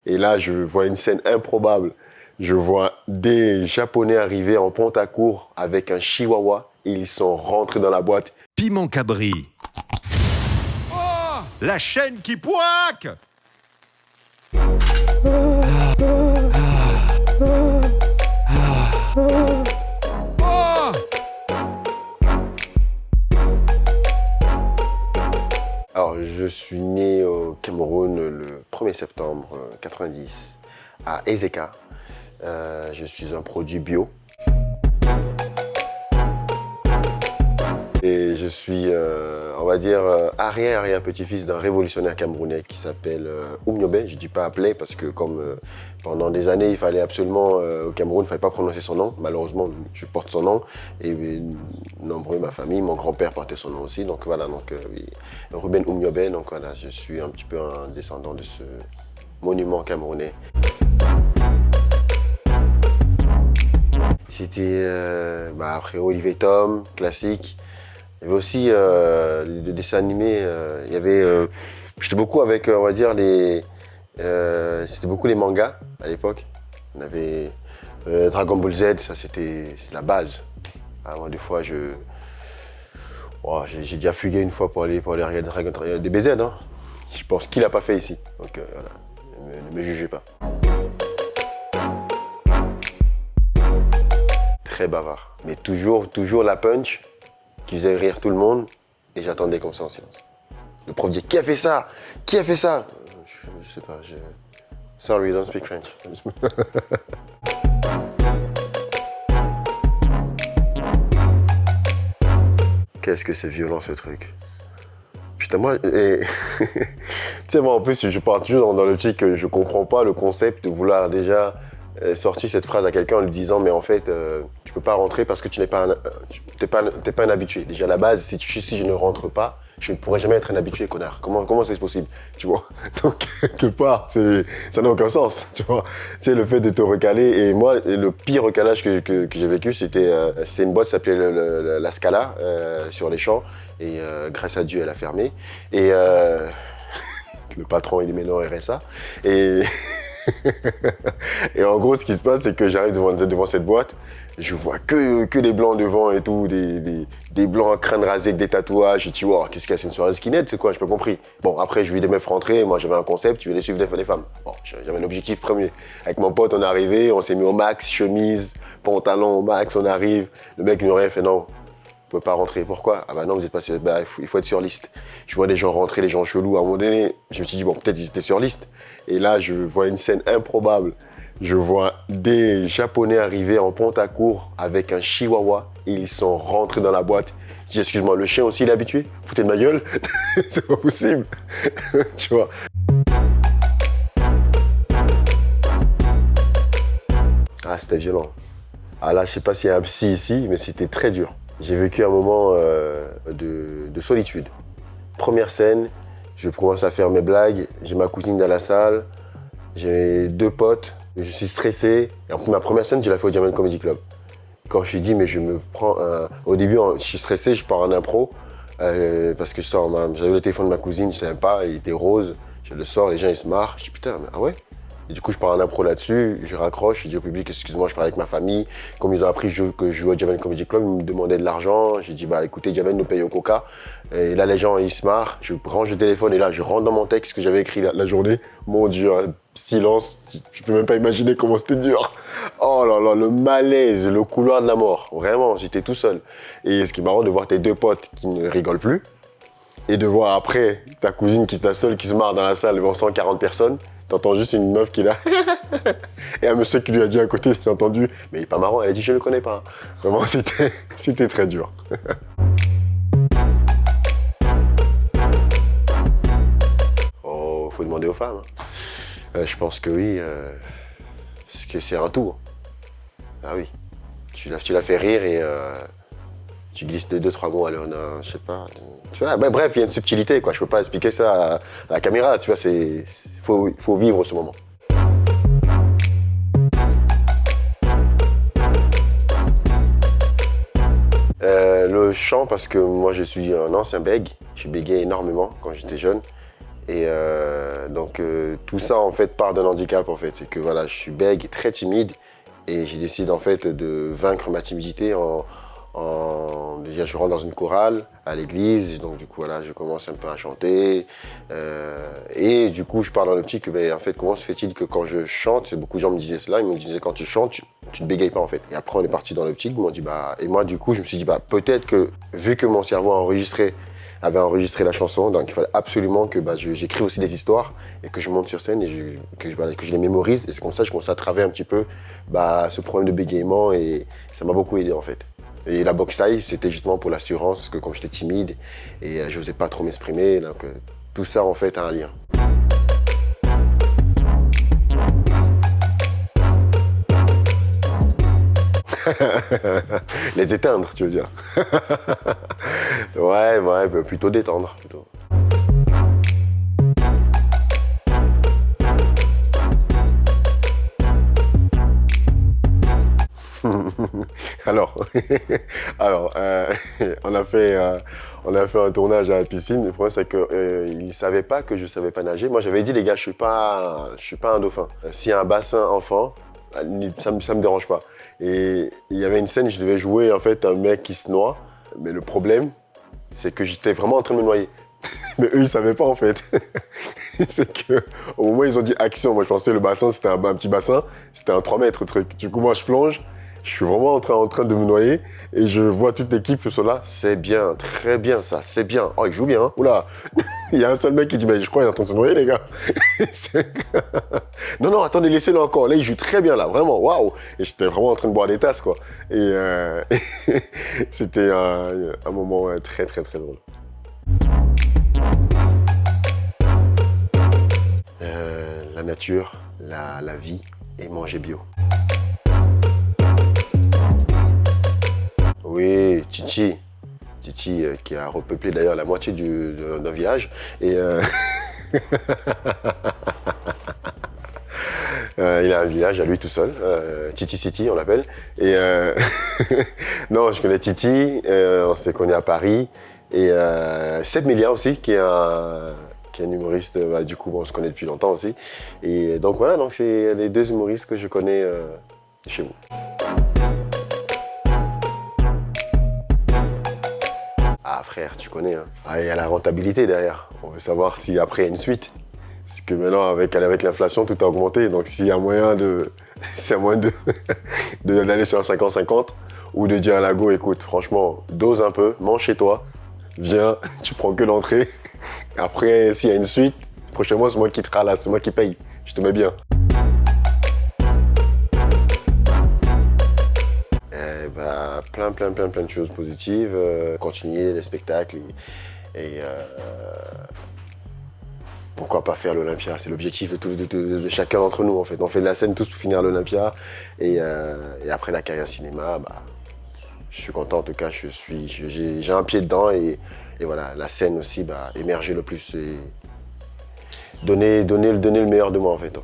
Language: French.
Et là, je vois une scène improbable. Je vois des Japonais arriver en Pontacourt avec un chihuahua. Ils sont rentrés dans la boîte. Piment Cabri. Oh, la chaîne qui poique. Alors, je suis né au Cameroun le 1er septembre 90 à Ezeka. Je suis un produit bio. Et je suis, on va dire, arrière-petit-fils d'un révolutionnaire camerounais qui s'appelle Oumniobé. Je ne dis pas appelé parce que comme pendant des années, il fallait absolument, au Cameroun, il ne fallait pas prononcer son nom. Malheureusement, je porte son nom. Et nombreux, ma famille, mon grand-père portait son nom aussi. Donc voilà, donc, oui, Ruben Oumniobé. Donc voilà, je suis un petit peu un descendant de ce monument camerounais. C'était après Olivier Tom, classique. Il y avait aussi des dessins animés. Il y avait, j'étais beaucoup avec, on va dire, c'était beaucoup les mangas à l'époque. On avait Dragon Ball Z, ça c'est la base. Moi, des fois, j'ai déjà fugué une fois pour aller regarder des BZ. Hein. Je pense qu'il n'a pas fait ici. Donc voilà, ne me jugez pas. Très bavard, mais toujours la punch qui faisait rire tout le monde et j'attendais qu'on soit en silence. Le prof dit « Qui a fait ça? Qui a fait ça ?» Je sais pas, Sorry, don't speak French. Qu'est-ce que c'est violent ce truc. Putain, moi, tu sais, moi en plus, je pars toujours dans l'optique que je comprends pas le concept de vouloir déjà sortir cette phrase à quelqu'un en lui disant mais en fait tu peux pas rentrer parce que tu n'es pas un habitué. Déjà à la base, si je ne rentre pas, je ne pourrais jamais être un habitué, connard. Comment c'est possible, tu vois? Donc quelque part, ça n'a aucun sens, tu vois. C'est le fait de te recaler. Et moi, le pire recalage que j'ai vécu, c'était une boîte qui s'appelait la Scala sur les champs. Et grâce à Dieu, elle a fermé. Et le patron, il est maintenant RSA. Et en gros, ce qui se passe, c'est que j'arrive devant cette boîte, je vois que des blancs devant et tout, des blancs à crâne rasé avec des tatouages. J'ai dit, wow, qu'est-ce qu'il y a, c'est une soirée skinhead, c'est quoi, j'ai pas compris. Bon, après, je vis des meufs rentrer, moi j'avais un concept, je voulais suivre des femmes. Bon, j'avais un objectif premier. Avec mon pote, on est arrivé, on s'est mis au max, chemise, pantalon au max, on arrive. Le mec nous rien fait, non. Vous pouvez pas rentrer. Pourquoi? Ah bah non, vous êtes pas sur... Bah, il faut être sur liste. Je vois des gens rentrer, des gens chelous. À un moment donné, je me suis dit, bon, peut-être ils étaient sur liste. Et là, je vois une scène improbable. Je vois des Japonais arriver en Pontacourt avec un chihuahua. Ils sont rentrés dans la boîte. Je dis, excuse-moi, le chien aussi, il est habitué? Foutez de ma gueule. C'est pas possible. Tu vois. Ah, c'était violent. Ah là, je sais pas s'il y a un psy ici, mais c'était très dur. J'ai vécu un moment de solitude. Première scène, je commence à faire mes blagues, j'ai ma cousine dans la salle, j'ai deux potes, je suis stressé. Et ma première scène, je l'ai fait au Jamel Comedy Club. Quand je suis dit, mais je me prends Au début, je suis stressé, je pars en impro, parce que j'avais le téléphone de ma cousine, je savais pas, il était rose, je le sors, les gens ils se marrent, je dis putain, mais ah ouais? Et du coup, je pars en impro là-dessus, je raccroche, je dis au public, excuse-moi, je parle avec ma famille. Comme ils ont appris que je jouais au Jamel Comedy Club, ils me demandaient de l'argent. J'ai dit, bah écoutez, Jamel nous paye au coca. Et là, les gens, ils se marrent, je range le téléphone et là, je rentre dans mon texte que j'avais écrit la journée. Mon Dieu, un silence, je peux même pas imaginer comment c'était dur. Oh là là, le malaise, le couloir de la mort. Vraiment, j'étais tout seul. Et ce qui est marrant, de voir tes deux potes qui ne rigolent plus et de voir après ta cousine qui est la seule qui se marre dans la salle devant 140 personnes. T'entends juste une meuf qui est là. Et un monsieur qui lui a dit à côté, j'ai entendu, mais il est pas marrant, elle a dit je le connais pas. Vraiment, c'était très dur. Oh, faut demander aux femmes. Je pense que oui, parce que c'est un tout. Ah oui, tu la fais rire et tu glisses deux, trois mots, alors je sais pas. Tu vois, bah, bref, il y a une subtilité, quoi. Je peux pas expliquer ça à la caméra, tu vois, faut vivre ce moment. Le chant, parce que moi je suis un ancien bègue, je bégayais énormément quand j'étais jeune. Et donc tout ça en fait part d'un handicap en fait. C'est que voilà, je suis bègue et très timide et j'ai décidé en fait de vaincre ma timidité déjà je rentre dans une chorale à l'église, donc du coup voilà, je commence un peu à chanter et du coup je pars dans l'optique que ben, en fait comment se fait-il que quand je chante, beaucoup de gens me disaient cela, ils me disaient quand tu chantes, tu ne bégayes pas en fait. Et après on est parti dans l'optique, ils m'ont dit bah, et moi du coup je me suis dit bah peut-être que vu que mon cerveau avait enregistré la chanson, donc il fallait absolument que bah, j'écrive aussi des histoires et que je monte sur scène et que je les mémorise. Et c'est comme ça que je commence à travailler un petit peu bah, ce problème de bégaiement et ça m'a beaucoup aidé en fait. Et la boxe taille, c'était justement pour l'assurance, parce que comme j'étais timide et je n'osais pas trop m'exprimer, donc tout ça en fait a un lien. Les éteindre, tu veux dire? Ouais, plutôt détendre. Plutôt. Alors, on a fait un tournage à la piscine. Le problème, c'est qu'ils ne savaient pas que je ne savais pas nager. Moi, j'avais dit, les gars, je suis pas un dauphin. S'il y a un bassin enfant, ça me dérange pas. Et il y avait une scène, je devais jouer en fait un mec qui se noie. Mais le problème, c'est que j'étais vraiment en train de me noyer. Mais eux, ils ne savaient pas en fait. C'est qu'au moment où ils ont dit action, moi je pensais le bassin, c'était un petit bassin, c'était un 3 mètres truc. Du coup, moi je plonge. Je suis vraiment en train de me noyer et je vois toute l'équipe sur là. C'est bien, très bien ça, c'est bien. Oh, il joue bien, hein. Oula. Il y a un seul mec qui dit, mais je crois qu'il est en train de se noyer, les gars. Non, attendez, laissez-le encore. Là, il joue très bien, là, vraiment, waouh. Et j'étais vraiment en train de boire des tasses, quoi. Et c'était un moment très, très, très drôle. La nature, la vie et manger bio. Oui, Titi qui a repeuplé d'ailleurs la moitié d'un village. Et il a un village à lui tout seul, Titi City on l'appelle. Et non, je connais Titi, on s'est connus à Paris. Et Seb Melia aussi, qui est un humoriste, bah, du coup on se connaît depuis longtemps aussi. Et donc voilà, donc c'est les deux humoristes que je connais chez vous. Ah frère, tu connais, hein. Ah, il y a la rentabilité derrière. On veut savoir si après il y a une suite. Parce que maintenant, avec l'inflation, tout a augmenté. Donc s'il y a moyen d'aller sur un 50-50 ou de dire à Lago, écoute, franchement, dose un peu, mange chez toi, viens, tu prends que l'entrée. Après, s'il y a une suite, prochainement, c'est moi qui te ralasse, c'est moi qui paye. Je te mets bien. Plein de choses positives, continuer les spectacles et pourquoi pas faire l'Olympia, c'est l'objectif de chacun d'entre nous en fait. On fait de la scène tous pour finir l'Olympia et après la carrière cinéma, bah, je suis content en tout cas, j'ai un pied dedans et voilà, la scène aussi, bah, émerger le plus et donner le meilleur de moi en fait.